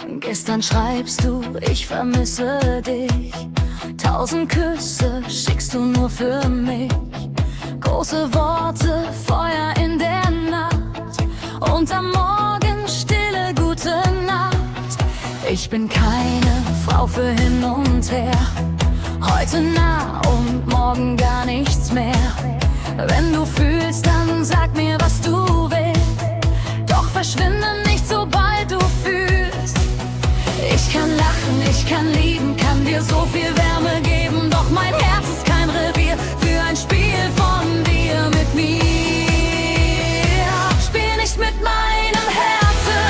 Gestern schreibst du, ich vermisse dich. 1000 Küsse schickst du nur für mich. Große Worte, Feuer in der Nacht und am Morgen stille gute Nacht. Ich bin keine Frau für hin und her. Heute nah und morgen gar nichts mehr. Wenn du fühlst, dann sag mir, was du willst. Doch verschwinde nicht, sobald du fühlst. Ich kann lachen, ich kann lieben, kann dir so viel Wärme geben. Doch mein Herz ist kein Revier für ein Spiel von dir mit mir. Spiel nicht mit meinem Herzen,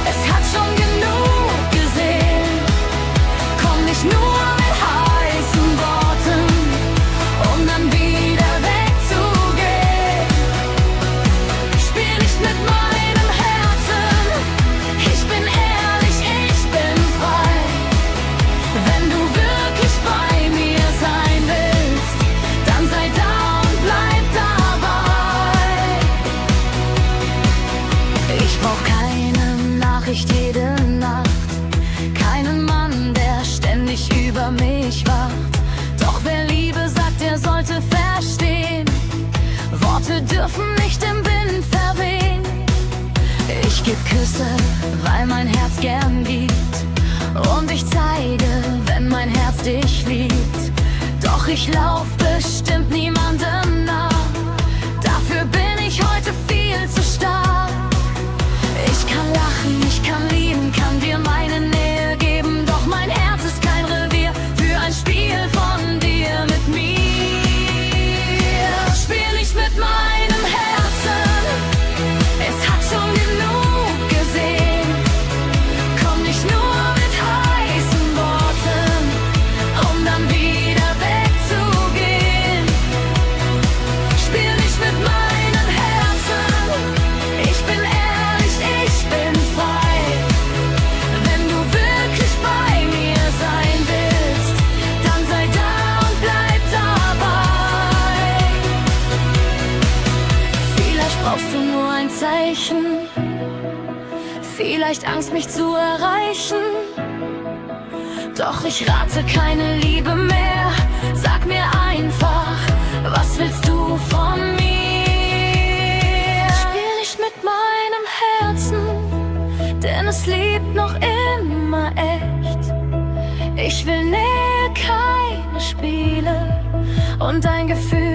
es hat schon genug gesehen. Komm nicht nur mit heißen Worten, um dann wieder wegzugehen. Spiel nicht mit meinem Herzen, ich bin ehrlich, ich bin frei. Wenn du wirklich bei mir sein willst, dann sei da und bleib dabei. Ich brauch keine Nachricht jede Nacht, keinen Mann, der ständig über mich wacht. Doch wer Liebe sagt, der sollte verstehen, Worte dürfen nicht im Wind verwehen. Ich geb Küsse, weil mein Herz gern gibt, und ich zeige, wenn mein Herz dich liebt. Doch ich lauf bestimmt niemandem nach, dafür bin ich heute viel zu stark. Ich kann lachen, ich kann lieben, kann dir meine Nähe geben. Doch mein Herz ist kein Revier für ein Spiel von dir mit mir. Spiel nicht mit meinem Herzen, es hat schon genug gesehen. Komm nicht nur mit heißen Worten, um dann wieder wegzugehen. Spiel nicht mit meinem Herzen, ich bin ehrlich, ich bin frei. Wenn du wirklich bei mir sein willst, dann sei da und bleib dabei. Vielleicht brauchst du nur ein Zeichen, vielleicht Angst, mich zu erreichen. Doch ich rate keine Liebe mehr. Sag mir einfach, was willst du von mir? Spiel nicht mit meinem Herzen, denn es liebt noch immer echt. Ich will Nähe, keine Spiele und ein Gefühl